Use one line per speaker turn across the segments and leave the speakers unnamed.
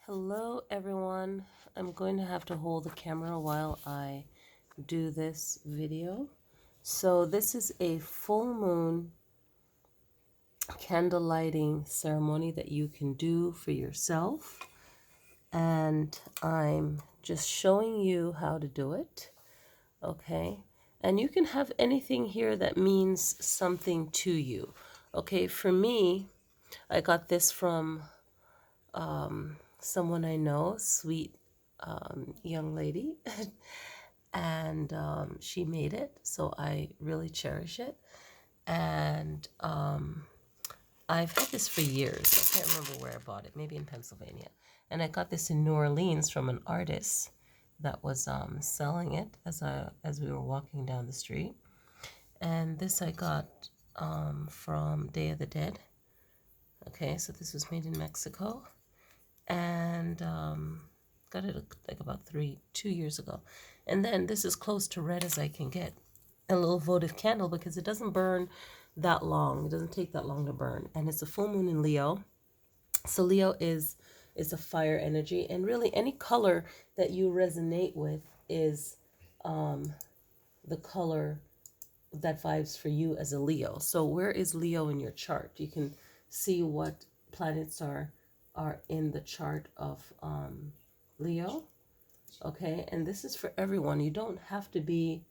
Hello everyone. I'm going to have to hold the camera while I do this video. So this is a full moon candle lighting ceremony that you can do for yourself. And I'm just showing you how to do it. Okay. And you can have anything here that means something to you. Okay. For me, I got this from someone I know, sweet young lady, and she made it, so I really cherish it. And I've had this for years. I can't remember where I bought it, maybe in Pennsylvania. And I got this in New Orleans from an artist that was selling it as we were walking down the street. And this I got from Day of the Dead. Okay, so this was made in Mexico. And got it like about 2 years ago. And then this is close to red as I can get. A little votive candle because it doesn't burn that long. It doesn't take that long to burn. And it's a full moon in Leo. So Leo is a fire energy, and really any color that you resonate with is the color that vibes for you as a Leo. So where is Leo in your chart? You can see what planets are in the chart of Leo. Okay, and this is for everyone. You don't have to be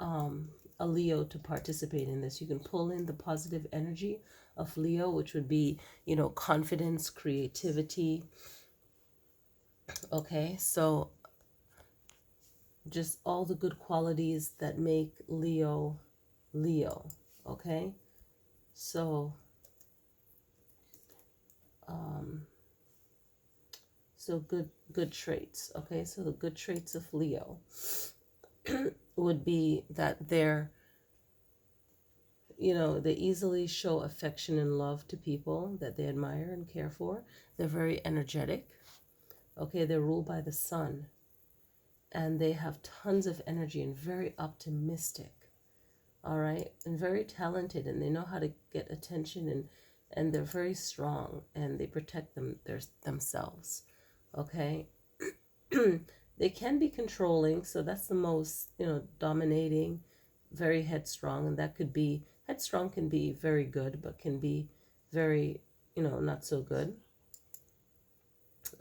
a Leo to participate in this. You can pull in the positive energy of Leo, which would be, confidence, creativity. Okay, so just all the good qualities that make Leo Leo. Okay, so good traits. Okay, so the good traits of Leo would be that they easily show affection and love to people that they admire and care for. They're very energetic. Okay, they're ruled by the sun, and they have tons of energy and very optimistic. All right, and very talented, and they know how to get attention, and they're very strong, and they protect themselves. Okay. They can be controlling, so that's the most, dominating, very headstrong, and that could be, headstrong can be very good, but can be very, not so good.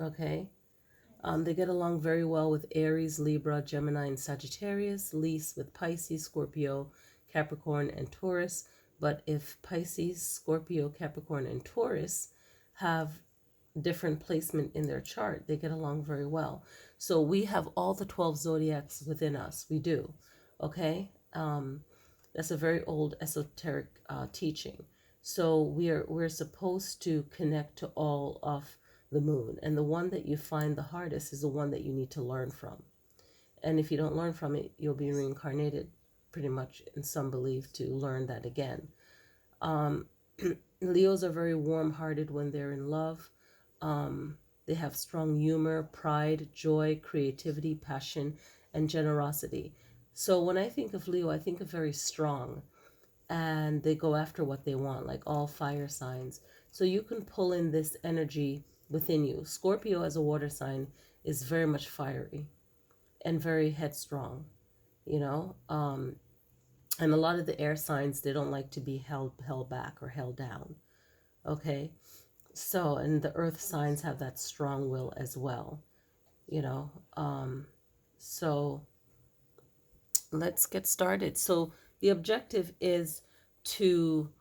Okay. They get along very well with Aries, Libra, Gemini, and Sagittarius, least with Pisces, Scorpio, Capricorn, and Taurus. But if Pisces, Scorpio, Capricorn, and Taurus have different placement in their chart, they get along very well. So we have all the 12 zodiacs within us. We do. Okay. That's a very old esoteric teaching. So we're supposed to connect to all of the moon, and the one that you find the hardest is the one that you need to learn from. And if you don't learn from it, you'll be reincarnated, pretty much, in some belief, to learn that again. Leos are very warm-hearted when they're in love. They have strong humor, pride, joy, creativity, passion, and generosity. So when I think of Leo, I think of very strong, and they go after what they want, like all fire signs. So you can pull in this energy within you. Scorpio, as a water sign, is very much fiery and very headstrong, and a lot of the air signs, they don't like to be held back or held down. Okay. So, and the earth signs have that strong will as well, so let's get started. So the objective is to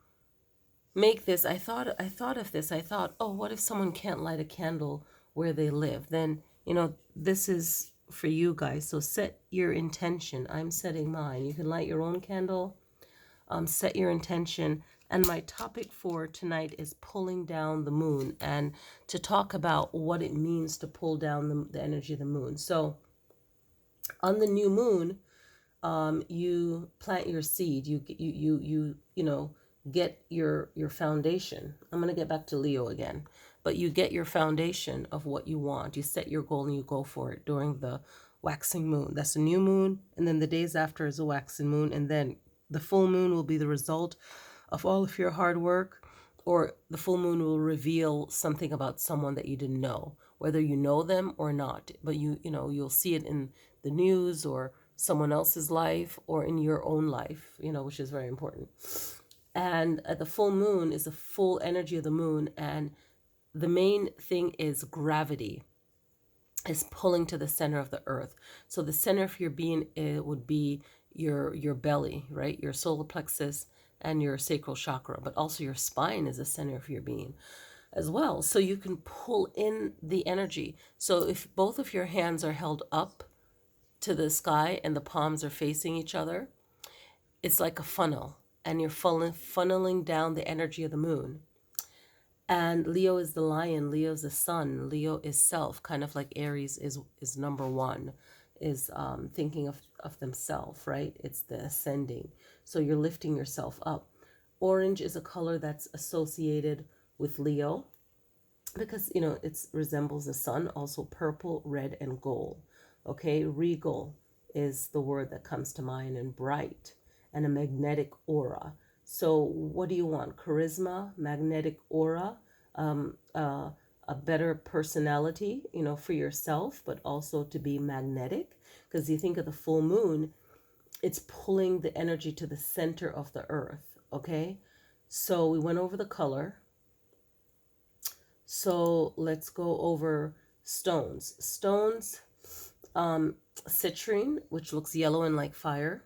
make this. I thought of this. I thought, oh, what if someone can't light a candle where they live? Then, this is for you guys. So set your intention. I'm setting mine. You can light your own candle. Set your intention. And my topic for tonight is pulling down the moon, and to talk about what it means to pull down the energy of the moon. So on the new moon, you plant your seed. You get your foundation. I'm going to get back to Leo again, but you get your foundation of what you want. You set your goal and you go for it during the waxing moon. That's a new moon, and then the days after is a waxing moon, and then the full moon will be the result of all of your hard work, or the full moon will reveal something about someone that you didn't know, whether you know them or not. But you'll see it in the news or someone else's life or in your own life, which is very important. And the full moon is the full energy of the moon, and the main thing is gravity is pulling to the center of the earth. So the center of your being, it would be your belly, right? Your solar plexus and your sacral chakra, but also your spine is the center of your being as well. So you can pull in the energy. So if both of your hands are held up to the sky and the palms are facing each other, it's like a funnel, and you're funneling down the energy of the moon. And Leo is the lion, Leo is the sun, Leo is self, kind of like Aries is number one, is thinking of themselves, right? It's the ascending. So you're lifting yourself up. Orange is a color that's associated with Leo because, it resembles the sun. Also purple, red, and gold. Okay, regal is the word that comes to mind, and bright, and a magnetic aura. So what do you want? Charisma, magnetic aura, a better personality, for yourself, but also to be magnetic. Because you think of the full moon, it's pulling the energy to the center of the earth. Okay, so we went over the color. So let's go over stones. Stones, citrine, which looks yellow and like fire.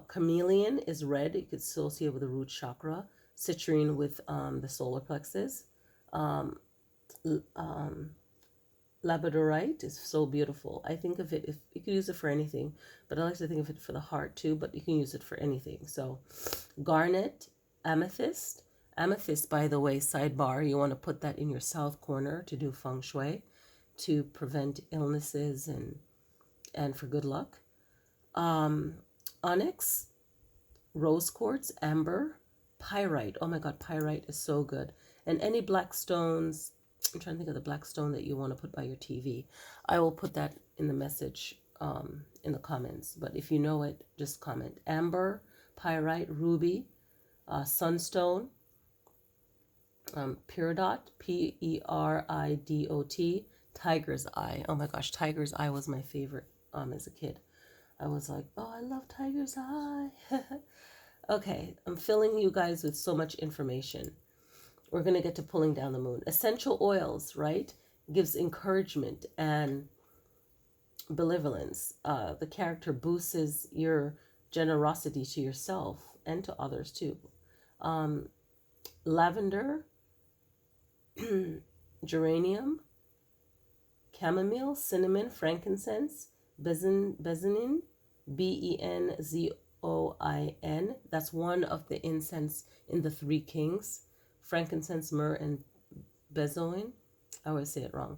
Chameleon is red. You could associate with the root chakra. Citrine with the solar plexus. Labradorite is so beautiful. I think of it, if you could use it for anything, but I like to think of it for the heart too, but you can use it for anything. So garnet, amethyst. Amethyst, by the way, sidebar, you want to put that in your south corner to do feng shui, to prevent illnesses and for good luck. Onyx, rose quartz, amber, pyrite. Oh my God, pyrite is so good. And any black stones, I'm trying to think of the black stone that you want to put by your TV. I will put that in the message in the comments. But if you know it, just comment. Amber, pyrite, ruby, sunstone, peridot, Peridot, tiger's eye. Oh my gosh, tiger's eye was my favorite as a kid. I was like, oh, I love tiger's eye. Okay, I'm filling you guys with so much information. We're going to get to pulling down the moon. Essential oils, right? Gives encouragement and benevolence. The character boosts your generosity to yourself and to others too. Lavender, geranium, chamomile, cinnamon, frankincense, benzoin, benzoin. That's one of the incense in the Three Kings. Frankincense, myrrh, and benzoin. I always say it wrong.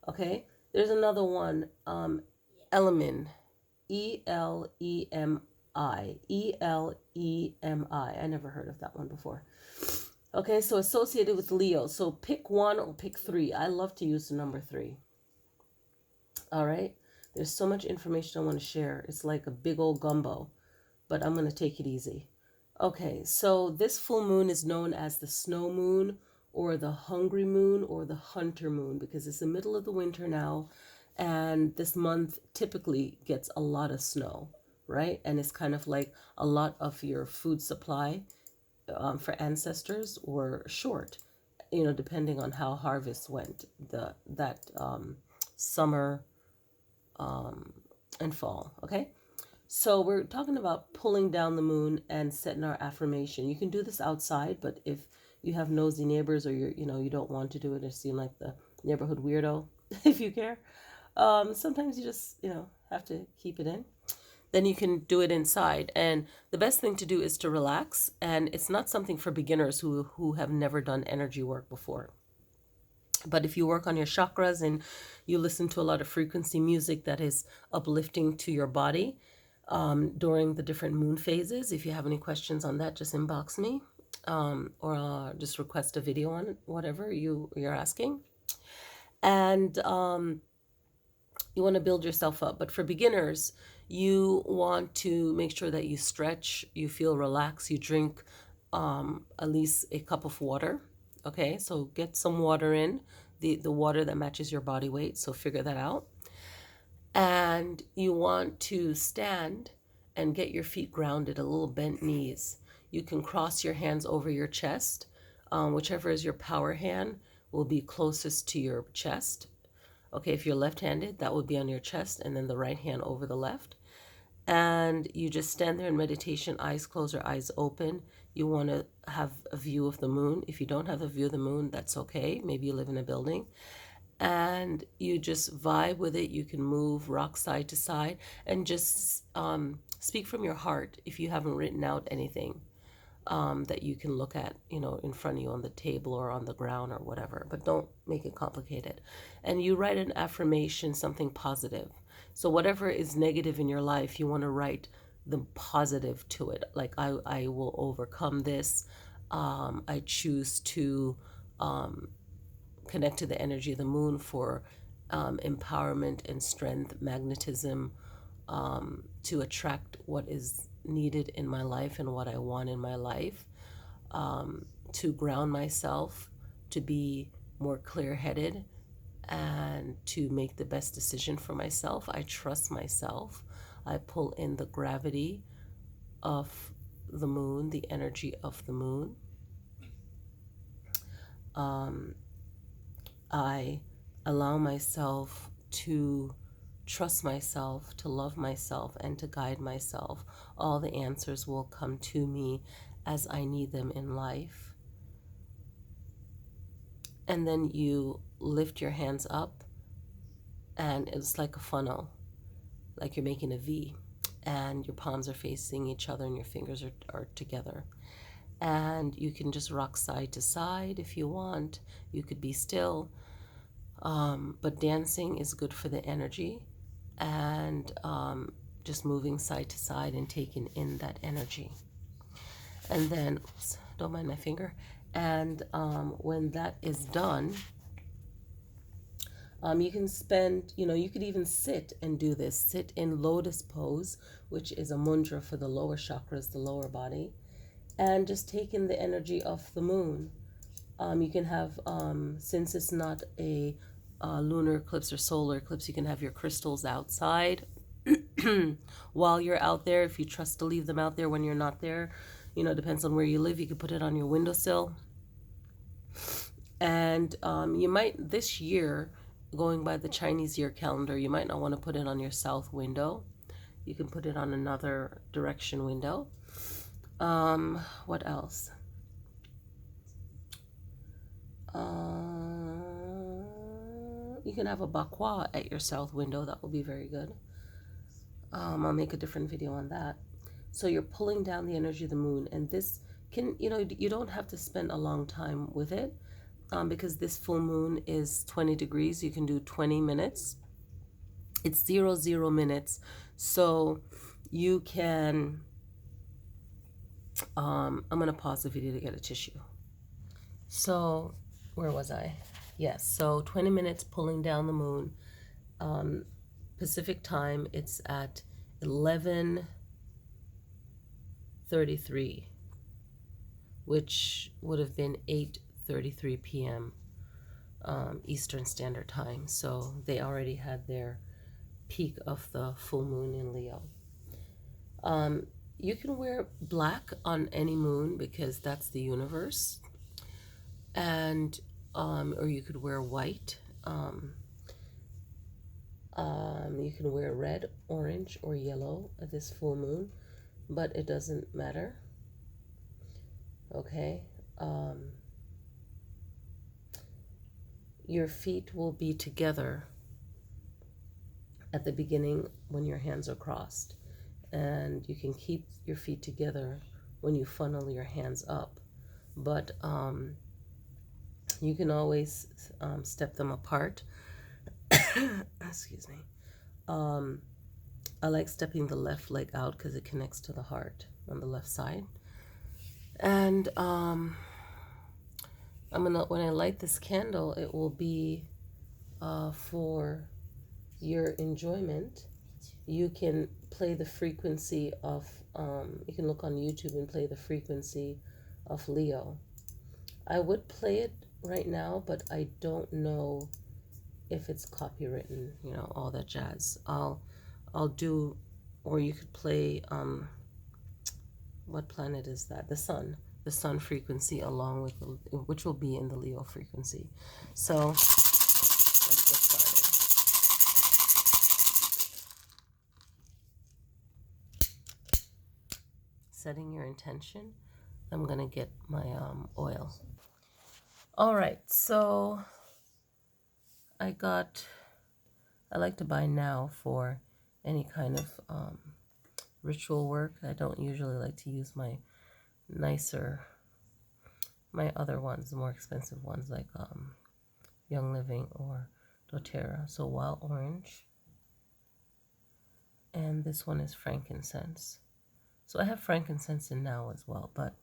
Okay, there's another one. Elemi, Elemi, Elemi. I never heard of that one before. Okay, so associated with Leo. So pick one or pick three. I love to use the number 3. All right. There's so much information I want to share. It's like a big old gumbo, but I'm going to take it easy. Okay, so this full moon is known as the snow moon or the hungry moon or the hunter moon because it's the middle of the winter now, and this month typically gets a lot of snow, right? And it's kind of like a lot of your food supply for ancestors or short, depending on how harvest went that summer and fall. Okay, so we're talking about pulling down the moon and setting our affirmation. You can do this outside, but if you have nosy neighbors or you don't want to do it or seem like the neighborhood weirdo, if you care, sometimes you just have to keep it in. Then you can do it inside. And the best thing to do is to relax. And it's not something for beginners who have never done energy work before. But if you work on your chakras and you listen to a lot of frequency music that is uplifting to your body during the different moon phases, if you have any questions on that, just inbox me or just request a video on it, whatever you're asking. And you want to build yourself up. But for beginners, you want to make sure that you stretch, you feel relaxed, you drink at least a cup of water. Okay, so get some water in. the water that matches your body weight. So figure that out. And you want to stand and get your feet grounded, a little bent knees. You can cross your hands over your chest. Whichever is your power hand will be closest to your chest. Okay, if you're left-handed, that would be on your chest, and then the right hand over the left. And you just stand there in meditation, eyes closed or eyes open. You want to have a view of the moon. If you don't have a view of the moon, that's okay. Maybe you live in a building. And you just vibe with it. You can move, rock side to side, and just speak from your heart if you haven't written out anything that you can look at, in front of you on the table or on the ground or whatever. But don't make it complicated. And you write an affirmation, something positive. So whatever is negative in your life, you want to write the positive to it. Like, I will overcome this. I choose to connect to the energy of the moon for empowerment and strength, magnetism, to attract what is needed in my life and what I want in my life, to ground myself, to be more clear-headed, and to make the best decision for myself. I trust myself. I pull in the gravity of the moon, the energy of the moon. I allow myself to trust myself, to love myself, and to guide myself. All the answers will come to me as I need them in life. And then you lift your hands up, and it's like a funnel, like you're making a V, and your palms are facing each other and your fingers are together. And you can just rock side to side if you want. You could be still. But dancing is good for the energy, and just moving side to side and taking in that energy. And then, oops, don't mind my finger. And when that is done, you can spend, you could even sit and do this. Sit in lotus pose, which is a mudra for the lower chakras, the lower body, and just take in the energy of the moon. You can have, since it's not a lunar eclipse or solar eclipse, you can have your crystals outside while you're out there. If you trust to leave them out there when you're not there, depends on where you live. You could put it on your windowsill. And you might, this year, going by the Chinese year calendar, you might not want to put it on your south window. You can put it on another direction window. What else? You can have a bakwa at your south window. That will be very good. I'll make a different video on that. So you're pulling down the energy of the moon, and this can, you don't have to spend a long time with it, because this full moon is 20 degrees. You can do 20 minutes. It's 00 minutes. So you can, I'm going to pause the video to get a tissue. So where was I? Yes, so 20 minutes pulling down the moon. Pacific time, it's at 11:33, which would have been 8:33 p.m. Eastern Standard Time. So they already had their peak of the full moon in Leo. You can wear black on any moon because that's the universe. And or you could wear white. You can wear red, orange, or yellow at this full moon, but it doesn't matter. Okay. Your feet will be together at the beginning when your hands are crossed, and you can keep your feet together when you funnel your hands up, but you can always step them apart. Excuse me. I like stepping the left leg out because it connects to the heart on the left side. And I'm gonna, when I light this candle, it will be for your enjoyment. You can play the frequency of, you can look on YouTube and play the frequency of Leo. I would play it right now, but I don't know if it's copywritten, you know, all that jazz. I'll do, or you could play, what planet is that? The sun frequency along with which will be in the Leo frequency. So let's get started. Setting your intention. I'm gonna get my oil. All right, so I like to buy now for any kind of ritual work. I don't usually like to use my other ones, the more expensive ones like Young Living or doTERRA. So wild orange, and this one is frankincense. So I have frankincense in now as well, but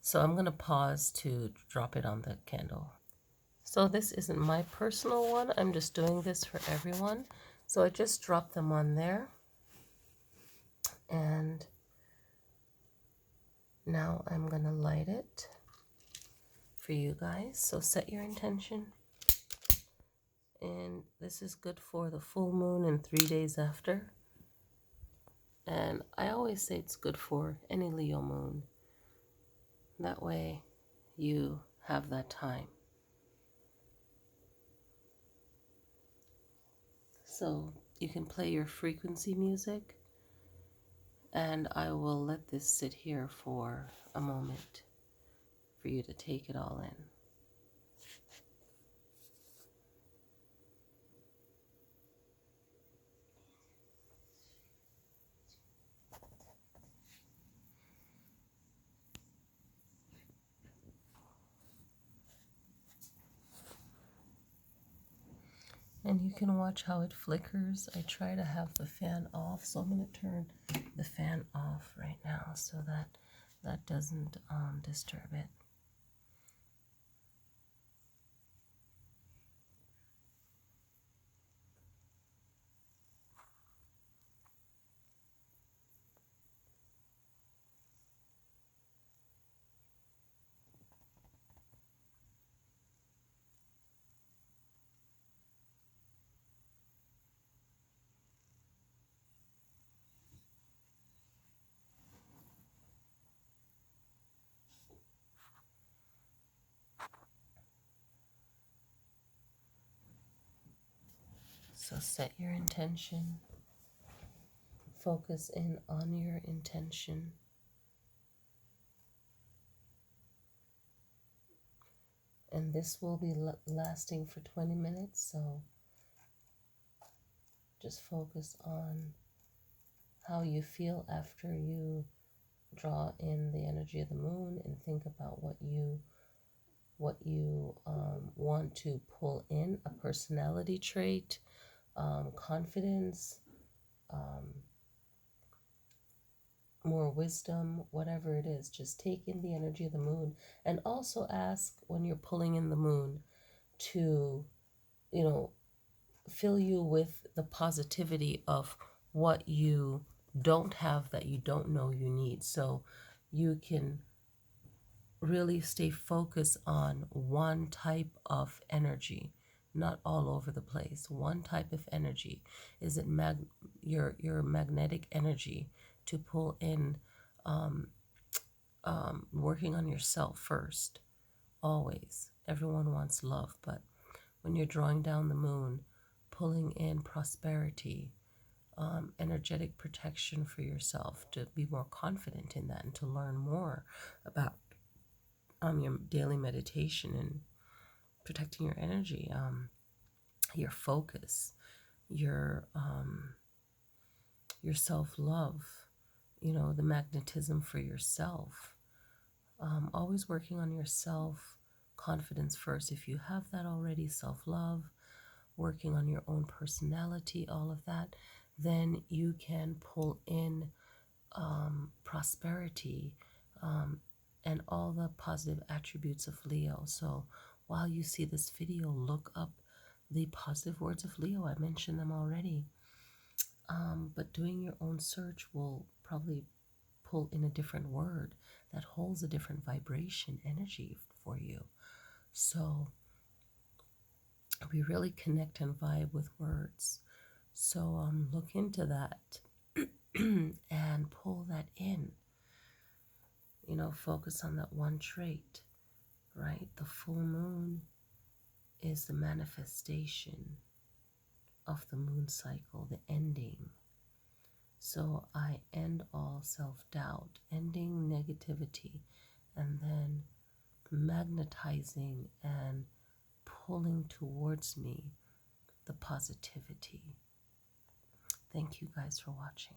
so I'm gonna pause to drop it on the candle. So this isn't my personal one, I'm just doing this for everyone. So I just dropped them on there, and now I'm gonna light it for you guys. So set your intention, and this is good for the full moon and 3 days after. And I always say it's good for any Leo moon. That way you have that time. So you can play your frequency music, and I will let this sit here for a moment for you to take it all in. And you can watch how it flickers. I try to have the fan off, so I'm going to turn the fan off right now so that that doesn't disturb it. So set your intention, focus in on your intention. And this will be lasting for 20 minutes, so just focus on how you feel after you draw in the energy of the moon, and think about what you want to pull in, a personality trait, confidence, more wisdom, whatever it is. Just take in the energy of the moon, and also ask when you're pulling in the moon to, you know, fill you with the positivity of what you don't have that you don't know you need. So you can really stay focused on one type of energy, not all over the place. One type of energy. Is it your magnetic energy to pull in, working on yourself first? Always. Everyone wants love, but when you're drawing down the moon, pulling in prosperity, energetic protection for yourself, to be more confident in that and to learn more about your daily meditation and protecting your energy, your focus, your self-love, you know, the magnetism for yourself. Always working on your self-confidence first. If you have that already, self-love, working on your own personality, all of that, then you can pull in prosperity, and all the positive attributes of Leo. So while you see this video, look up the positive words of Leo. I mentioned them already. But doing your own search will probably pull in a different word that holds a different vibration energy for you. So we really connect and vibe with words. So look into that and pull that in. Focus on that one trait, right? The full moon is the manifestation of the moon cycle, the ending. So I end all self doubt, ending negativity, and then magnetizing and pulling towards me the positivity. Thank you guys for watching.